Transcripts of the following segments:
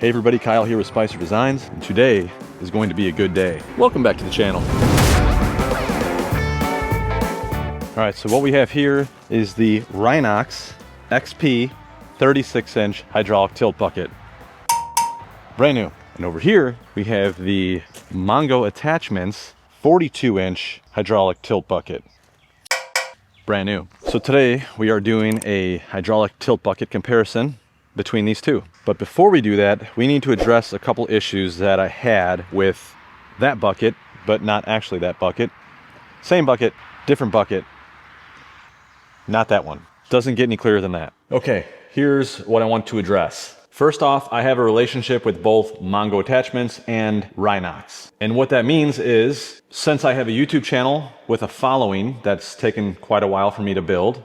Hey everybody, Kyle here with Spicer Designs, and today is going to be a good day. Welcome back to the channel. All right, so what we have here is the Rhox XP 36-inch hydraulic tilt bucket. Brand new. And over here, we have the Mongos Attachments 42-inch hydraulic tilt bucket. Brand new. So today we are doing a hydraulic tilt bucket comparison between these two. But before we do that, we need to address a couple issues that I had with that bucket, but not actually that bucket. Same bucket, different bucket. Not that one. Doesn't get any clearer than that. Okay, here's what I want to address. First off, I have a relationship with both Mongos Attachments and Rhox. And what that means is, since I have a YouTube channel with a following that's taken quite a while for me to build,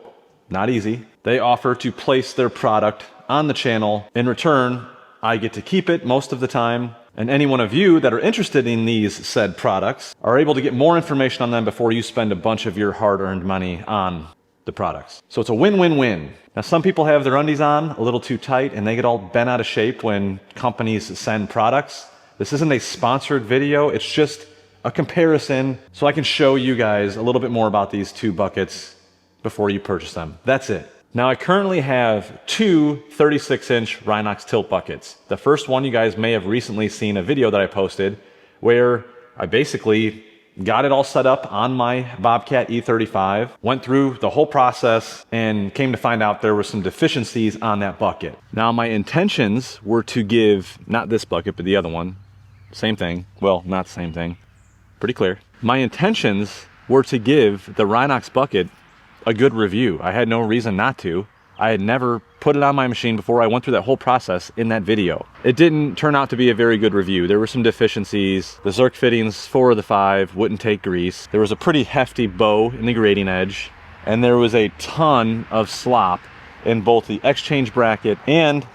not easy, they offer to place their product on the channel. In return, I get to keep it most of the time, and any one of you that are interested in these said products are able to get more information on them before you spend a bunch of your hard-earned money on the products. So it's a win-win-win. Now some people have their undies on a little too tight and they get all bent out of shape when companies send products. This isn't a sponsored video, it's just a comparison so I can show you guys a little bit more about these two buckets before you purchase them. That's it. Now I currently have two 36-inch Rhox tilt buckets. The first one you guys may have recently seen a video that I posted where I basically got it all set up on my Bobcat E35, went through the whole process and came to find out there were some deficiencies on that bucket. Now my intentions were to give, not this bucket, but the other one, same thing. Well, not the same thing, pretty clear. My intentions were to give the Rhox bucket a good review. I had no reason not to. I had never put it on my machine before. I went through that whole process in that video. It didn't turn out to be a very good review. There were some deficiencies. The Zerk fittings, 4 of the 5, wouldn't take grease. There was a pretty hefty bow in the grating edge, and there was a ton of slop in both the exchange bracket and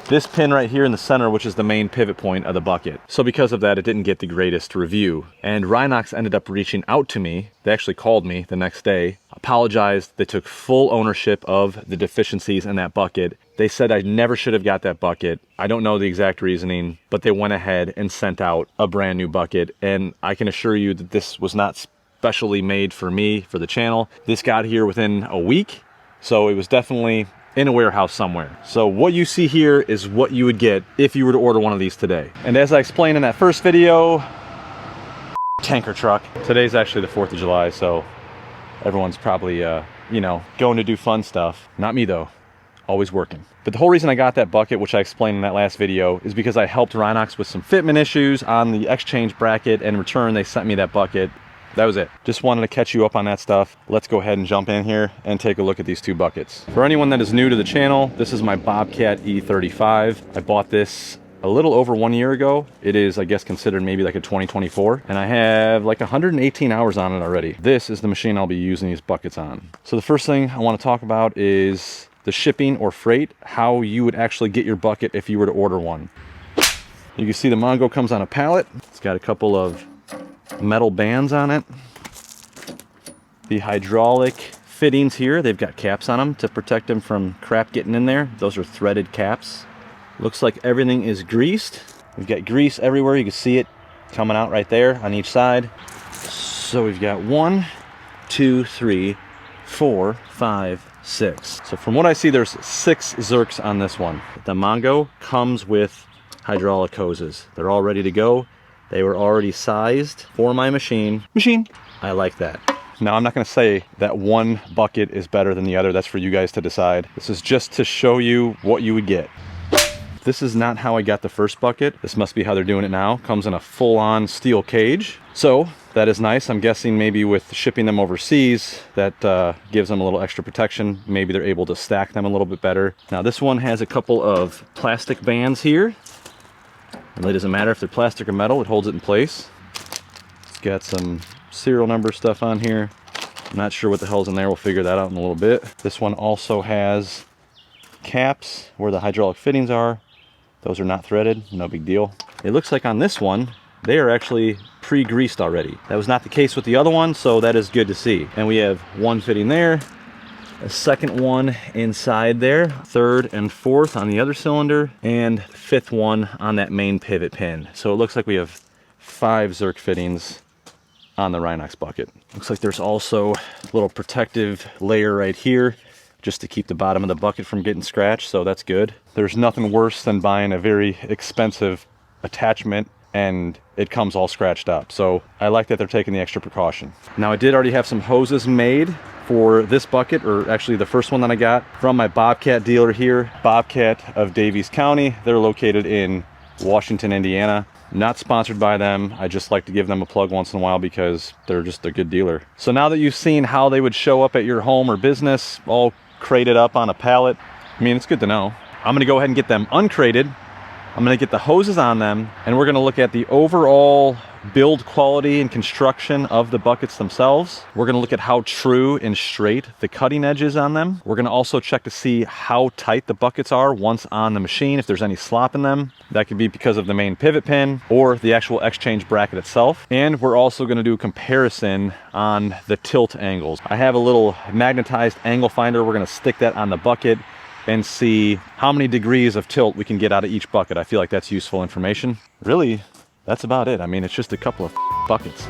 this pin right here in the center, which is the main pivot point of the bucket. So because of that, it didn't get the greatest review. And Rhox ended up reaching out to me. They actually called me the next day, apologized. They took full ownership of the deficiencies in that bucket. They said I never should have got that bucket. I don't know the exact reasoning, but they went ahead and sent out a brand new bucket. And I can assure you that this was not specially made for me, for the channel. This got here within a week. So it was definitely in a warehouse somewhere. So what you see here is what you would get if you were to order one of these today. And as I explained in that first video, tanker truck. Today's actually the 4th of July, so everyone's probably, you know, going to do fun stuff. Not me though, always working. But the whole reason I got that bucket, which I explained in that last video, is because I helped Rhox with some fitment issues on the exchange bracket, and in return they sent me that bucket. That was it. Just wanted to catch you up on that stuff. Let's go ahead and jump in here and take a look at these two buckets. For anyone that is new to the channel, this is my Bobcat E35. I bought this a little over 1 year ago. It is, I guess, considered maybe like a 2024, and I have like 118 hours on it already. This is the machine I'll be using these buckets on. So the first thing I want to talk about is the shipping or freight, how you would actually get your bucket if you were to order one. You can see the Mongo comes on a pallet. It's got a couple of metal bands on it. The hydraulic fittings here, they've got caps on them to protect them from crap getting in there. Those are threaded caps. Looks like everything is greased. We've got grease everywhere. You can see it coming out right there on each side. So we've got 1, 2, 3, 4, 5, 6. So from what I see, there's 6 Zerks on this one. The Mongo comes with hydraulic hoses. They're all ready to go. They were already sized for my machine. I like that. Now, I'm not going to say that one bucket is better than the other. That's for you guys to decide. This is just to show you what you would get. This is not how I got the first bucket. This must be how they're doing it now. Comes in a full-on steel cage. So that is nice. I'm guessing maybe with shipping them overseas, that gives them a little extra protection. Maybe they're able to stack them a little bit better. Now, this one has a couple of plastic bands here. It really doesn't matter if they're plastic or metal, it holds it in place. It's got some serial number stuff on here. I'm not sure what the hell's in there, we'll figure that out in a little bit. This one also has caps where the hydraulic fittings are. Those are not threaded, no big deal. It looks like on this one, they are actually pre-greased already. That was not the case with the other one, so that is good to see. And we have one fitting there, a second one inside there, third and fourth on the other cylinder, and fifth one on that main pivot pin. So it looks like we have 5 Zerk fittings on the Rhox bucket. Looks like there's also a little protective layer right here just to keep the bottom of the bucket from getting scratched, so that's good. There's nothing worse than buying a very expensive attachment and it comes all scratched up. So I like that they're taking the extra precaution. Now I did already have some hoses made for this bucket, or actually the first one that I got from my Bobcat dealer here, Bobcat of Davies County. They're located in Washington, Indiana. Not sponsored by them. I just like to give them a plug once in a while because they're just a good dealer. So now that you've seen how they would show up at your home or business, all crated up on a pallet, I mean, it's good to know. I'm gonna go ahead and get them uncrated. I'm gonna get the hoses on them, and we're gonna look at the overall build quality and construction of the buckets themselves. We're gonna look at how true and straight the cutting edge is on them. We're gonna also check to see how tight the buckets are once on the machine, if there's any slop in them. That could be because of the main pivot pin or the actual exchange bracket itself. And we're also gonna do a comparison on the tilt angles. I have a little magnetized angle finder. We're gonna stick that on the bucket and see how many degrees of tilt we can get out of each bucket. I feel like that's useful information. Really, that's about it. I mean, it's just a couple of buckets.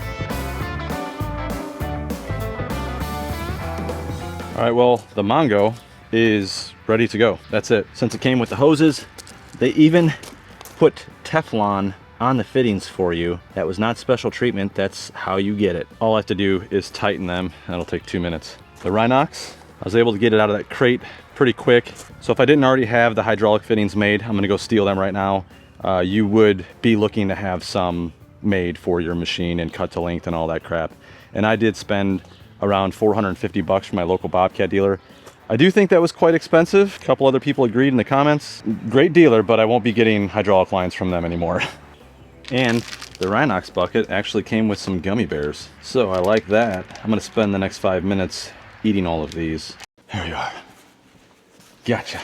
All right, well, the Mongo is ready to go. That's it. Since it came with the hoses, they even put Teflon on the fittings for you. That was not special treatment. That's how you get it. All I have to do is tighten them. That'll take 2 minutes. The Rhox, I was able to get it out of that crate pretty quick. So if I didn't already have the hydraulic fittings made, I'm gonna go steal them right now. You would be looking to have some made for your machine and cut to length and all that crap. And I did spend around 450 bucks from my local Bobcat dealer. I do think that was quite expensive. A couple other people agreed in the comments. Great dealer, but I won't be getting hydraulic lines from them anymore. And the Rhox bucket actually came with some gummy bears. So I like that. I'm gonna spend the next 5 minutes eating all of these. Here you are. Gotcha.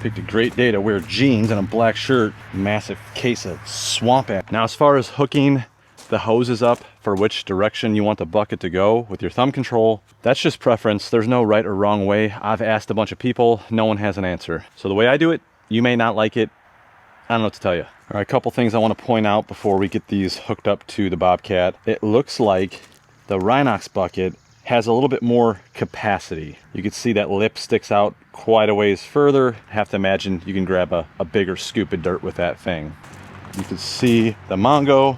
Picked a great day to wear jeans and a black shirt. Massive case of Swamp Ass. Now, as far as hooking the hoses up for which direction you want the bucket to go with your thumb control, that's just preference. There's no right or wrong way. I've asked a bunch of people. No one has an answer. So the way I do it, you may not like it. I don't know what to tell you. All right, a couple things I want to point out before we get these hooked up to the Bobcat. It looks like the Rhox bucket has a little bit more capacity. You can see that lip sticks out quite a ways further. I have to imagine you can grab a bigger scoop of dirt with that thing. You can see the Mongo,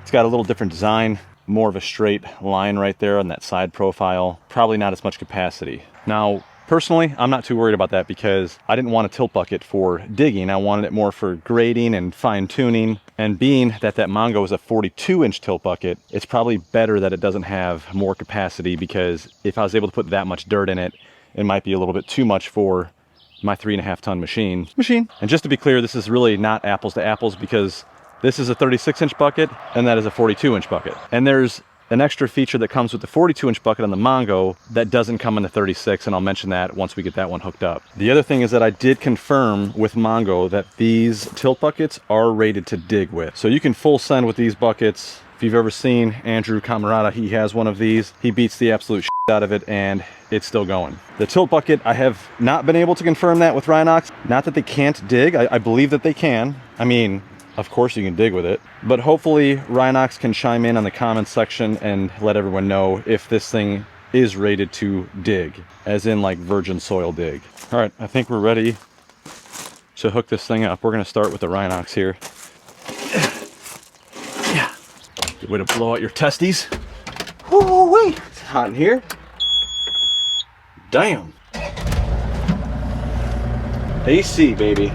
it's got a little different design, more of a straight line right there on that side profile. Probably not as much capacity. Now, personally, I'm not too worried about that because I didn't want a tilt bucket for digging. I wanted it more for grading and fine tuning. And being that that Mongo is a 42-inch tilt bucket, it's probably better that it doesn't have more capacity, because if I was able to put that much dirt in it, it might be a little bit too much for my 3.5-ton machine. And just to be clear, this is really not apples to apples, because this is a 36-inch bucket and that is a 42-inch bucket. And there's an extra feature that comes with the 42-inch bucket on the Mongo that doesn't come in the 36, and I'll mention that once we get that one hooked up. The other thing is that I did confirm with Mongo that these tilt buckets are rated to dig with. So you can full send with these buckets. If you've ever seen Andrew Camarada, he has one of these. He beats the absolute shit out of it and it's still going. The tilt bucket, I have not been able to confirm that with Rhox. Not that they can't dig, I believe that they can. I mean, of course you can dig with it, but hopefully Rhox can chime in on the comments section and let everyone know if this thing is rated to dig, as in like virgin soil dig. All right, I think we're ready to hook this thing up. We're gonna start with the Rhox here. Yeah, good way to blow out your testes. Woo-wee, it's hot in here. Damn. AC, baby.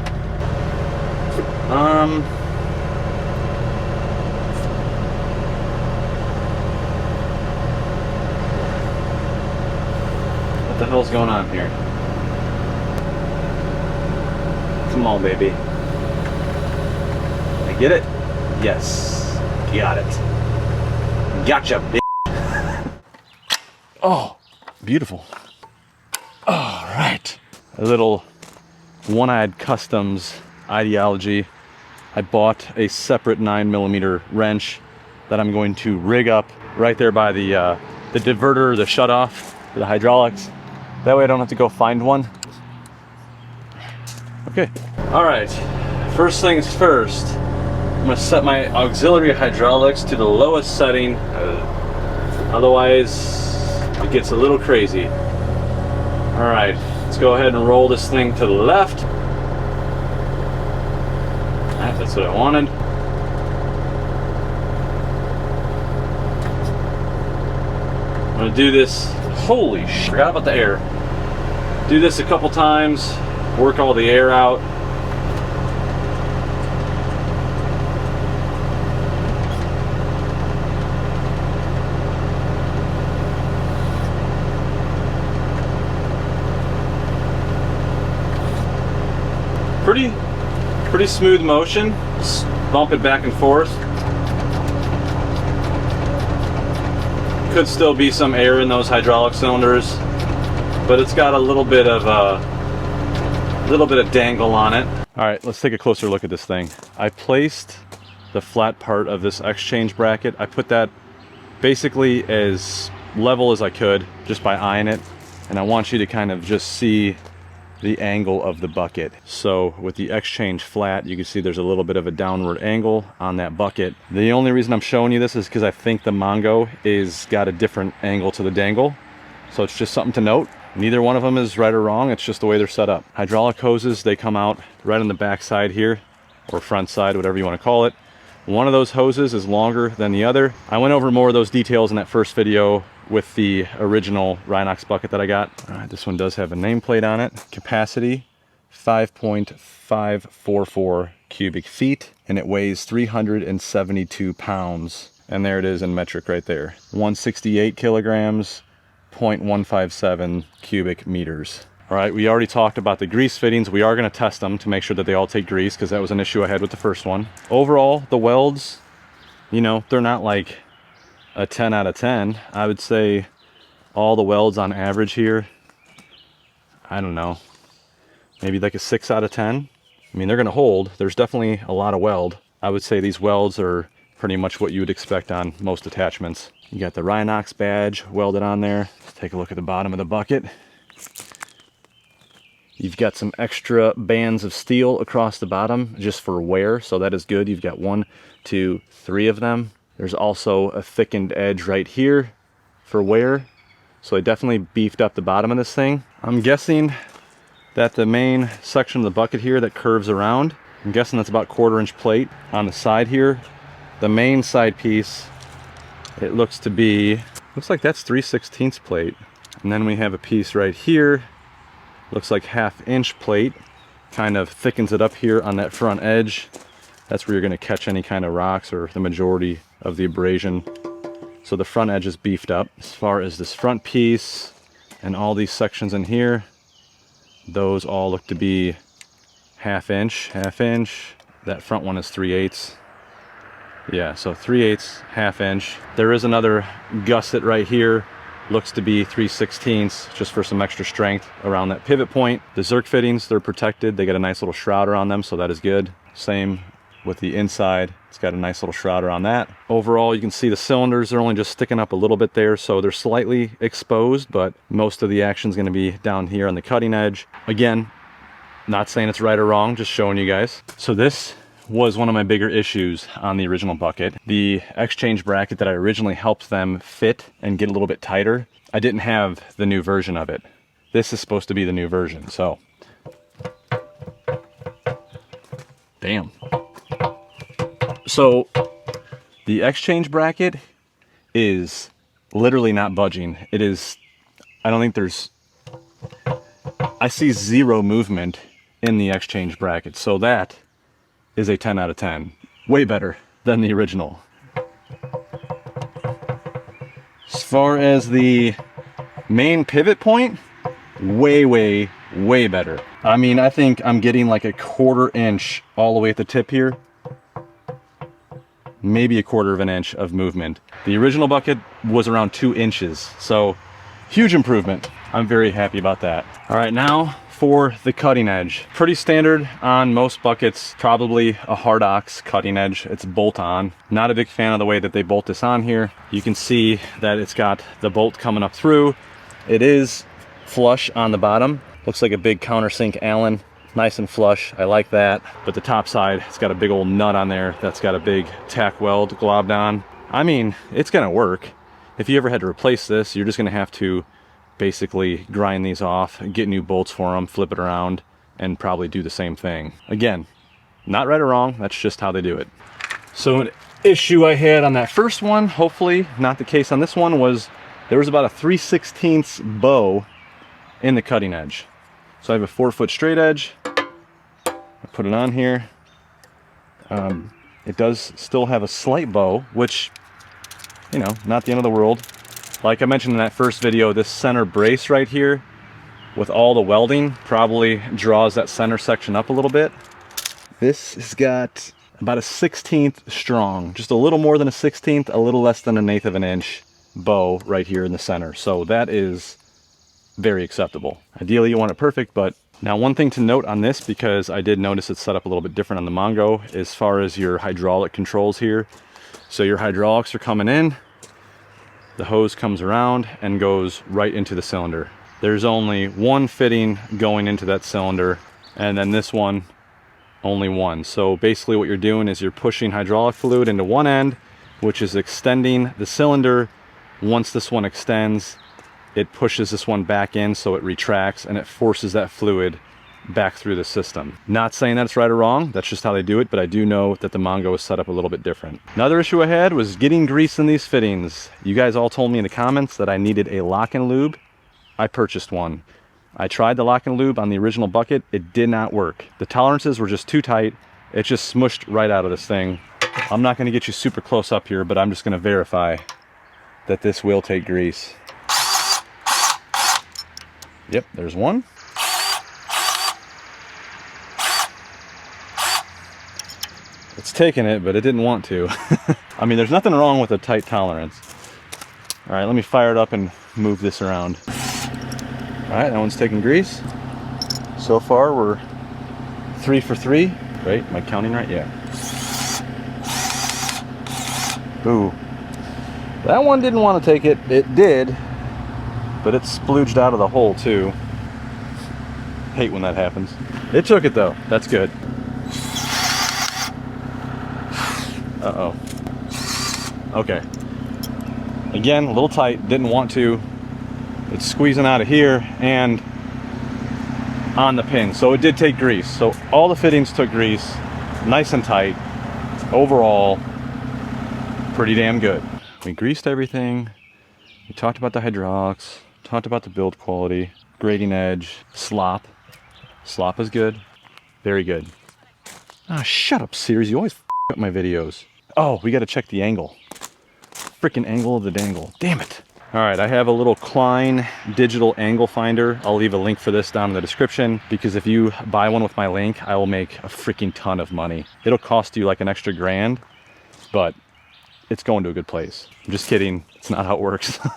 What the hell's going on here? Come on, baby. Did I get it? Yes. Got it. Gotcha, bitch. Oh, beautiful. All right. A little One-Eyed Customs ideology. I bought a separate 9mm wrench that I'm going to rig up right there by the diverter, the shutoff, for the hydraulics. That way I don't have to go find one. Okay. All right, first things first. I'm gonna set my auxiliary hydraulics to the lowest setting. Otherwise, it gets a little crazy. All right, let's go ahead and roll this thing to the left. That's what I wanted. I'm gonna do this, holy shit, forgot about the air. Do this a couple times, work all the air out. Pretty smooth motion. Just bump it back and forth. Could still be some air in those hydraulic cylinders, but it's got a little bit of dangle on it. All right, let's take a closer look at this thing. I placed the flat part of this exchange bracket. I put that basically as level as I could just by eyeing it, and I want you to kind of just see the angle of the bucket. So with the exchange flat, you can see there's a little bit of a downward angle on that bucket. The only reason I'm showing you this is because I think the Mongo is got a different angle to the dangle. So it's just something to note. Neither one of them is right or wrong, it's just the way they're set up. Hydraulic hoses, they come out right on the back side here, or front side, whatever you want to call it. One of those hoses is longer than the other. I went over more of those details in that first video with the original Rhox bucket that I got. All right, this one does have a nameplate on it. Capacity 5.544 cubic feet, and it weighs 372 pounds. And there it is in metric right there. 168 kilograms, 0.157 cubic meters. All right, we already talked about the grease fittings. We are gonna test them to make sure that they all take grease, because that was an issue I had with the first one. Overall, the welds, you know, they're not like a 10 out of 10. I would say all the welds on average here, I don't know, maybe like a 6 out of 10. I mean, they're gonna hold. There's definitely a lot of weld. I would say these welds are pretty much what you would expect on most attachments. You got the Rhox badge welded on there. Let's take a look at the bottom of the bucket. You've got some extra bands of steel across the bottom just for wear, so that is good. You've got 1, 2, 3 of them. There's also a thickened edge right here for wear, so they definitely beefed up the bottom of this thing. I'm guessing that the main section of the bucket here that curves around, I'm guessing that's about 1/4 inch plate. On the side here, the main side piece, it looks to be, looks like that's 3/16 plate. And then we have a piece right here, looks like 1/2 inch plate, kind of thickens it up here on that front edge. That's where you're gonna catch any kind of rocks or the majority of the abrasion. So the front edge is beefed up. As far as this front piece and all these sections in here, those all look to be 1/2 inch, 1/2 inch. That front one is 3/8. Yeah, so 3/8, 1/2 inch. There is another gusset right here. Looks to be 3/16 just for some extra strength around that pivot point. The Zerk fittings, they're protected. They got a nice little shrouder on them, so that is good. Same with the inside. It's got a nice little shrouder on that. Overall, you can see the cylinders are only just sticking up a little bit there, so they're slightly exposed, but most of the action is going to be down here on the cutting edge. Again, not saying it's right or wrong, just showing you guys. So this was one of my bigger issues on the original bucket. The exchange bracket that I originally helped them fit and get a little bit tighter, I didn't have the new version of it. This is supposed to be the new version, so. Damn. So the exchange bracket is literally not budging. It is, I don't think there's, I see 0 movement in the exchange bracket. So that is a 10 out of 10. Way better than the original. As far as the main pivot point, way better. I mean, I think I'm getting like a 1/4 inch all the way at the tip here. Maybe a 1/4 of an inch of movement. The original bucket was around 2 inches, so huge improvement. I'm very happy about that. All right, now for the cutting edge. Pretty standard on most buckets, probably a Rhox cutting edge. It's bolt on. Not a big fan of the way that they bolt this on here. You can see that it's got the bolt coming up through, It is flush on the bottom. Looks like a big countersink Allen. Nice and flush, I like that. But the top side, it's got a big old nut on there that's got a big tack weld globbed on. I mean, it's gonna work. If you ever had to replace this, you're just gonna have to basically grind these off, get new bolts for them, flip it around, and probably do the same thing. Again, not right or wrong, that's just how they do it. So an issue I had on that first one, hopefully not the case on this one, was there was about a 3/16 bow in the cutting edge. So I have a 4-foot straight edge. I put it on here. It does still have a slight bow, which, you know, not the end of the world. Like I mentioned in that first video, this center brace right here, with all the welding, probably draws that center section up a little bit. This has got about a 1/16 strong, just a little more than a 1/16, a little less than 1/8 of an inch bow right here in the center. So that is very acceptable. Ideally you want it perfect, but now one thing to note on this, because I did notice it's set up a little bit different on the Mongo as far as your hydraulic controls here. So your hydraulics are coming in, the hose comes around and goes right into the cylinder. There's only one fitting going into that cylinder, and then this one, only one. So basically what you're doing is you're pushing hydraulic fluid into one end, which is extending the cylinder. Once this one extends, it pushes this one back in, so it retracts and it forces that fluid back through the system. Not saying that it's right or wrong, that's just how they do it, but I do know that the Mongo is set up a little bit different. Another issue I had was getting grease in these fittings. You guys all told me in the comments that I needed a lock and lube. I purchased one. I tried the lock and lube on the original bucket, it did not work. The tolerances were just too tight, it just smushed right out of this thing. I'm not gonna get you super close up here, but I'm just gonna verify that this will take grease. Yep, there's one. It's taking it, but it didn't want to. I mean, there's nothing wrong with a tight tolerance. All right, let me fire it up and move this around. All right, that one's taking grease. So far, we're 3 for 3. Right, am I counting right? Yeah. Ooh. That one didn't want to take it. It did, but it splooged out of the hole too. Hate when that happens. It took it though, that's good. Uh-oh. Okay. Again, a little tight, didn't want to. It's squeezing out of here and on the pin. So it did take grease. So all the fittings took grease, nice and tight. Overall, pretty damn good. We greased everything. We talked about the hydraulics, talked about the build quality, grading edge, slop. Slop is good, very good. Ah, shut up, Series. You always f up my videos. Oh, we got to check the angle. Freaking angle of the dangle. Damn it. All right, I have a little Klein digital angle finder. I'll leave a link for this down in the description, because if you buy one with my link, I will make a freaking ton of money. It'll cost you like an extra grand, but it's going to a good place. I'm just kidding. It's not how it works. All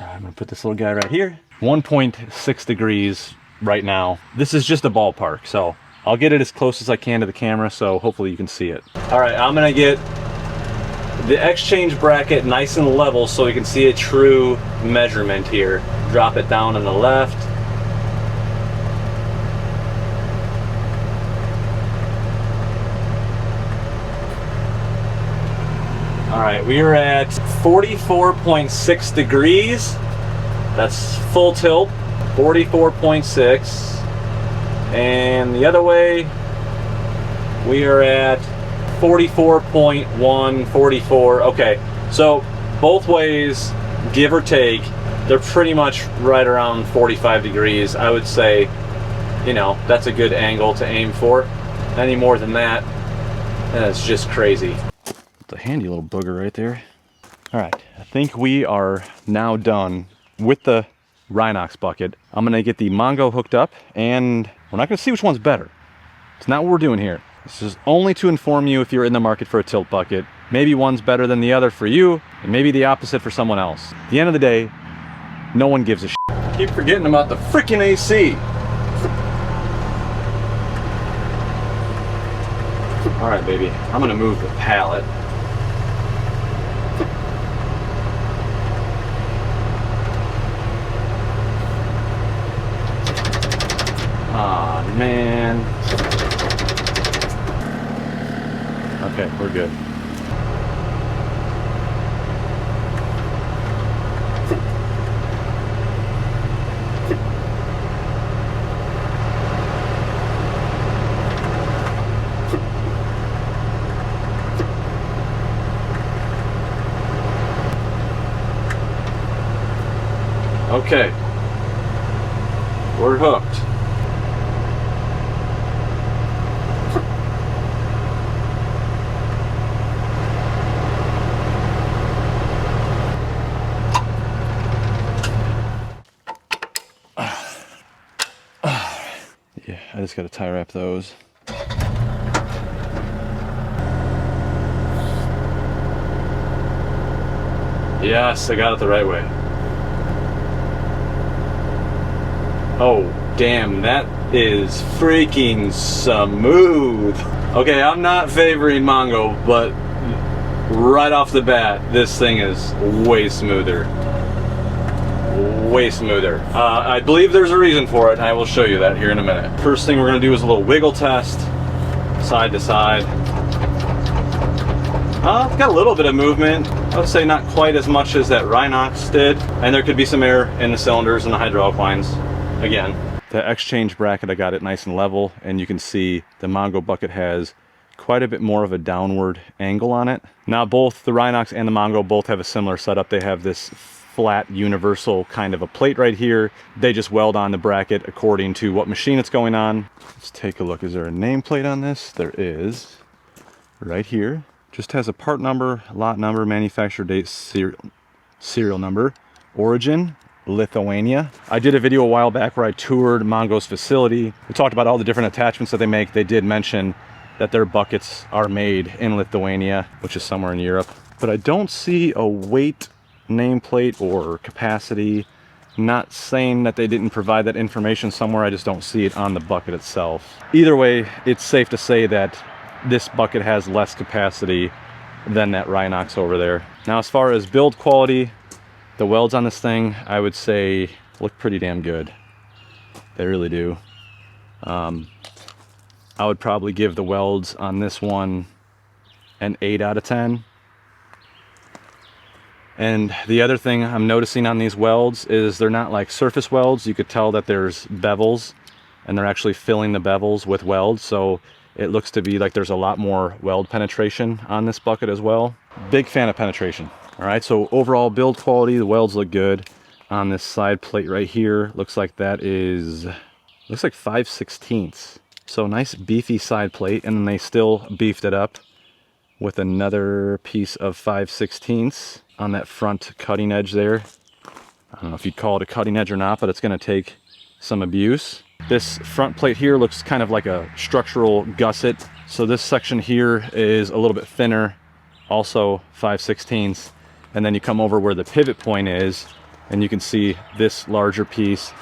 right, I'm gonna put this little guy right here. 1.6 degrees right now. This is just a ballpark, so I'll get it as close as I can to the camera, so hopefully you can see it. All right, I'm gonna get the exchange bracket nice and level so you can see a true measurement here. Drop it down on the left. All right, we are at 44.6 degrees. That's full tilt, 44.6. And the other way, we are at 44.1, 44. Okay, so both ways, give or take, they're pretty much right around 45 degrees. I would say, you know, that's a good angle to aim for. Any more than that, that's just crazy. It's a handy little booger right there. All right, I think we are now done with the Rhox bucket. I'm gonna get the Mongo hooked up, and we're not gonna see which one's better. It's not what we're doing here. This is only to inform you if you're in the market for a tilt bucket. Maybe one's better than the other for you, and maybe the opposite for someone else. At the end of the day, no one gives a shit. I keep forgetting about the freaking AC. All right, baby, I'm gonna move the pallet. man. Okay, we're good. Okay, we're hooked. Yeah, I just got to tie wrap those. Yes, I got it the right way. Oh, damn, that is freaking smooth. Okay, I'm not favoring Mongo, but right off the bat, this thing is way smoother. Way smoother. I believe there's a reason for it, and I will show you that here in a minute. First thing we're going to do is a little wiggle test, side to side. It's got a little bit of movement. I would say not quite as much as that Rhox did, and there could be some air in the cylinders and the hydraulic lines. Again, the exchange bracket, I got it nice and level, and you can see the Mongo bucket has quite a bit more of a downward angle on it. Now both the Rhox and the Mongo both have a similar setup. They have this flat universal kind of a plate right here. They just weld on the bracket according to what machine it's going on. Let's take a look. Is there a nameplate on this? There is. Right here. Just has a part number, lot number, manufacturer date, serial number, origin, Lithuania. I did a video a while back where I toured Mongo's facility. We talked about all the different attachments that they make. They did mention that their buckets are made in Lithuania, which is somewhere in Europe. But I don't see a weight nameplate or capacity. Not saying that they didn't provide that information somewhere, I just don't see it on the bucket itself. Either way, it's safe to say that this bucket has less capacity than that Rhox over there. Now as far as build quality, the welds on this thing, I would say, look pretty damn good. They really do. I would probably give the welds on this one an 8 out of 10. And the other thing I'm noticing on these welds is they're not like surface welds. You could tell that there's bevels, and they're actually filling the bevels with welds, so it looks to be like there's a lot more weld penetration on this bucket as well. Big fan of penetration. All right, so overall build quality, the welds look good. On this side plate right here, looks like that is, looks like 5/16. So nice beefy side plate, and then they still beefed it up with another piece of 5/16 on that front cutting edge there. I don't know if you'd call it a cutting edge or not, but it's gonna take some abuse. This front plate here looks kind of like a structural gusset. So this section here is a little bit thinner, also 5/16. And then you come over where the pivot point is, and you can see this larger piece.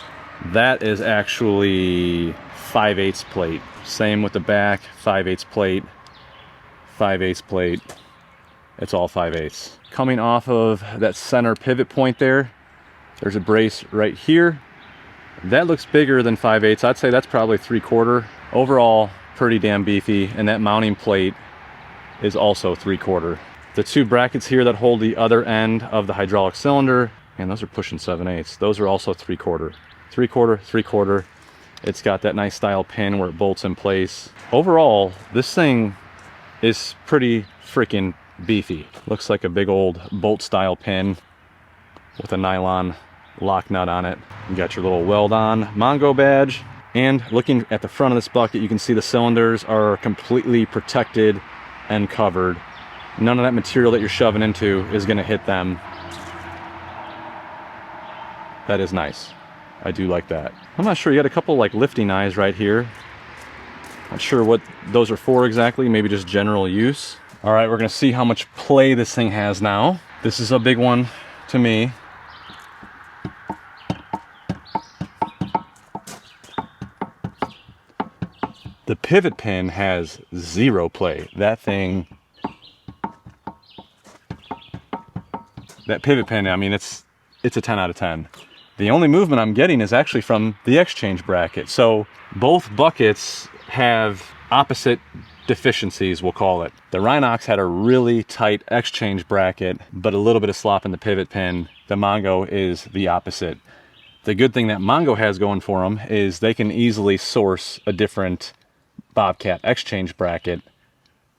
That is actually 5/8 plate. Same with the back, 5/8 plate, 5/8 plate. It's all 5/8. Coming off of that center pivot point there, there's a brace right here. That looks bigger than 5/8. I'd say that's probably 3/4. Overall, pretty damn beefy, and that mounting plate is also 3/4. The two brackets here that hold the other end of the hydraulic cylinder, and those are pushing 7/8. Those are also 3/4. 3/4, 3/4. It's got that nice style pin where it bolts in place. Overall, this thing is pretty freaking beefy. Looks like a big old bolt style pin with a nylon lock nut on it. You got your little weld on Mongo badge, and looking at the front of this bucket, you can see the cylinders are completely protected and covered. None of that material that you're shoving into is going to hit them. That is nice. I do like that. I'm not sure, you got a couple like lifting eyes right here. Not sure what those are for exactly, maybe just general use. All right, we're gonna see how much play this thing has now. This is a big one to me. The pivot pin has 0 play. That thing, that pivot pin, I mean, it's a 10 out of 10. The only movement I'm getting is actually from the exchange bracket. So both buckets have opposite deficiencies, we'll call it. The Rhox had a really tight exchange bracket, but a little bit of slop in the pivot pin. The Mongo is the opposite. The good thing that Mongo has going for them is they can easily source a different Bobcat exchange bracket.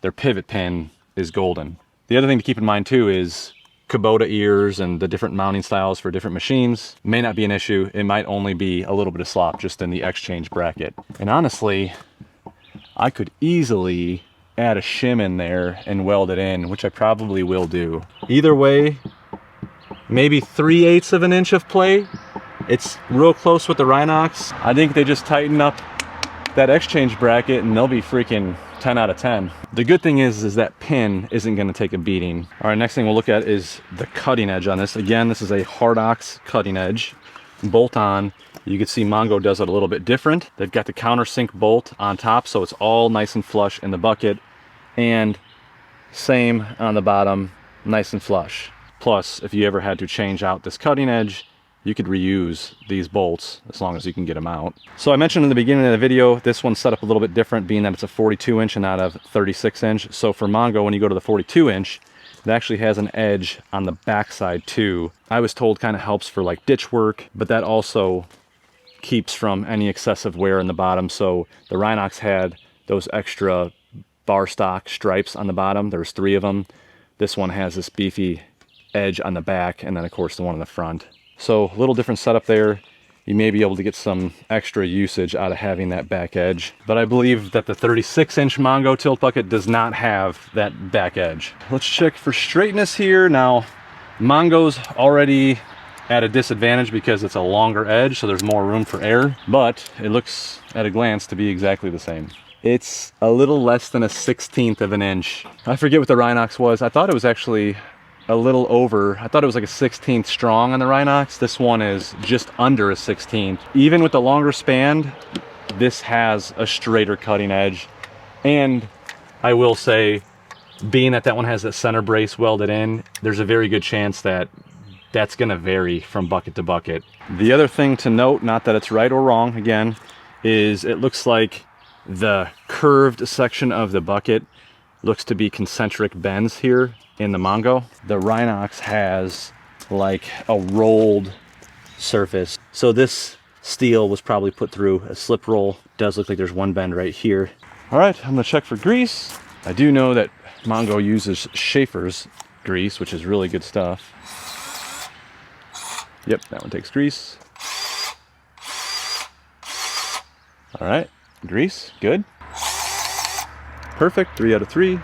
Their pivot pin is golden. The other thing to keep in mind too is Kubota ears and the different mounting styles for different machines may not be an issue. It might only be a little bit of slop just in the exchange bracket. And honestly, I could easily add a shim in there and weld it in, which I probably will do. Either way, maybe 3/8 of an inch of play. It's real close with the Rhox. I think they just tighten up that exchange bracket and they'll be freaking 10 out of 10. The good thing is that pin isn't gonna take a beating. All right, next thing we'll look at is the cutting edge on this. Again, this is a Rhox cutting edge, bolt on. You can see Mongo does it a little bit different. They've got the countersink bolt on top, so it's all nice and flush in the bucket, and same on the bottom, nice and flush. Plus, if you ever had to change out this cutting edge, you could reuse these bolts as long as you can get them out. So I mentioned in the beginning of the video, this one's set up a little bit different, being that it's a 42 inch and not a 36 inch. So for Mongo, when you go to the 42 inch, it actually has an edge on the backside too. I was told kind of helps for like ditch work, but that also keeps from any excessive wear in the bottom. So the Rhox had those extra bar stock stripes on the bottom. There's 3 of them. This one has this beefy edge on the back, and then of course the one in the front. So a little different setup there. You may be able to get some extra usage out of having that back edge. But I believe that the 36 inch Mongo tilt bucket does not have that back edge. Let's check for straightness here. Now, Mongo's already at a disadvantage because it's a longer edge, so there's more room for error, but it looks at a glance to be exactly the same. It's a little less than a 1/16 of an inch. I forget what the Rhox was. I thought it was actually a little over. I thought it was like a 1/16 strong on the Rhox. This one is just under a 1/16. Even with the longer span, this has a straighter cutting edge. And I will say, being that that one has that center brace welded in, there's a very good chance that that's gonna vary from bucket to bucket. The other thing to note, not that it's right or wrong, again, is it looks like the curved section of the bucket looks to be concentric bends here in the Mongo. The Rhox has like a rolled surface. So this steel was probably put through a slip roll. Does look like there's one bend right here. All right, I'm gonna check for grease. I do know that Mongo uses Schaefer's grease, which is really good stuff. Yep, that one takes grease. All right, grease, good. Perfect, 3 out of 3.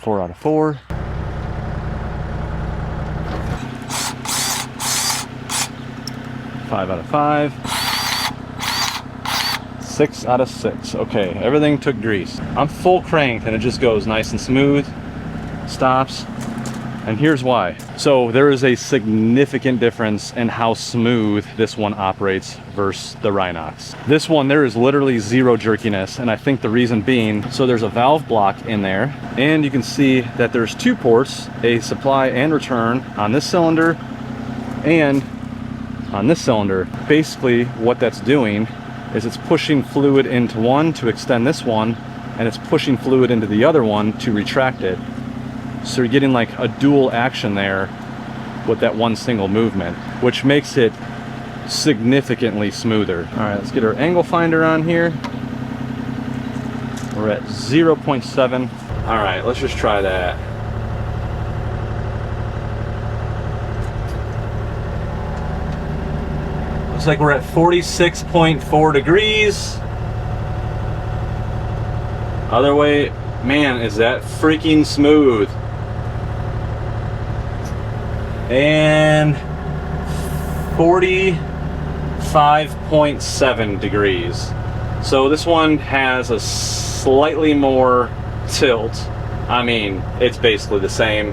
4 out of 4. 5 out of 5. 6 out of 6. Okay, everything took grease. I'm full cranked and it just goes nice and smooth, stops, and here's why. So there is a significant difference in how smooth this one operates versus the Rhox. This one, there is literally zero jerkiness, and I think the reason being, so there's a valve block in there, and you can see that there's 2 ports, a supply and return on this cylinder and on this cylinder. Basically what that's doing is it's pushing fluid into one to extend this one, and it's pushing fluid into the other one to retract it. So you're getting like a dual action there with that one single movement, which makes it significantly smoother. All right, let's get our angle finder on here. We're at 0.7. All right, let's just try that. Looks like we're at 46.4 degrees. Other way, man, is that freaking smooth. And 45.7 degrees. So this one has a slightly more tilt. I mean, it's basically the same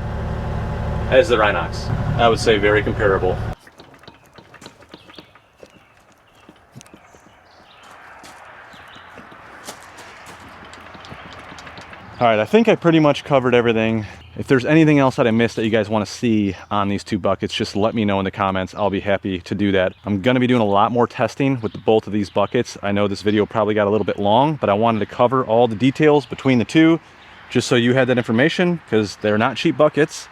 as the Rhox. I would say very comparable. All right, I think I pretty much covered everything. If there's anything else that I missed that you guys want to see on these 2 buckets, just let me know in the comments. I'll be happy to do that. I'm going to be doing a lot more testing with both of these buckets. I know this video probably got a little bit long, but I wanted to cover all the details between the 2 just so you had that information, because they're not cheap buckets.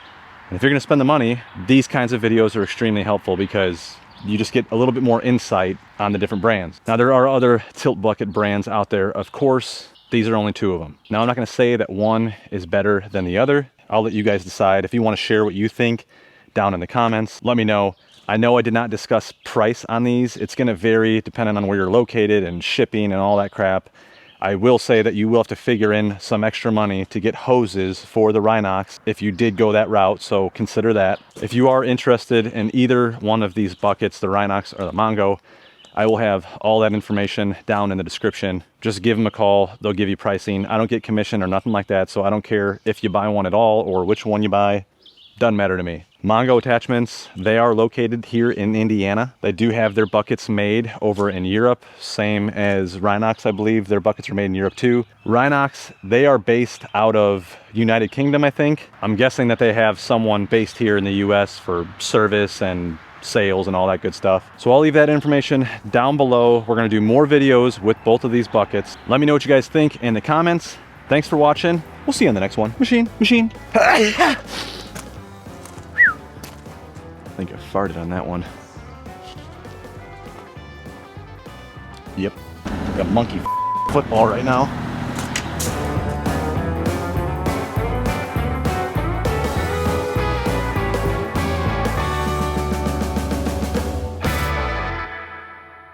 And if you're going to spend the money, these kinds of videos are extremely helpful because you just get a little bit more insight on the different brands. Now, there are other tilt bucket brands out there, of course. These are only 2 of them. Now, I'm not going to say that one is better than the other. I'll let you guys decide. If you want to share what you think down in the comments, let me know. I know I did not discuss price on these. It's going to vary depending on where you're located and shipping and all that crap. I will say that you will have to figure in some extra money to get hoses for the Rhox if you did go that route, so consider that. If you are interested in either one of these buckets, the Rhox or the Mongo, I will have all that information down in the description. Just give them a call. They'll give you pricing. I don't get commission or nothing like that, so I don't care if you buy one at all or which one you buy. Doesn't matter to me. Mongos Attachments, they are located here in Indiana. They do have their buckets made over in Europe, same as Rhox, I believe. Their buckets are made in Europe too. Rhox, they are based out of United Kingdom, I think. I'm guessing that they have someone based here in the US for service and sales and all that good stuff. So I'll leave that information down below. We're gonna do more videos with both of these buckets. Let me know what you guys think in the comments. Thanks for watching. We'll see you on the next one. Machine. I think I farted on that one. Yep. Got monkey football right now.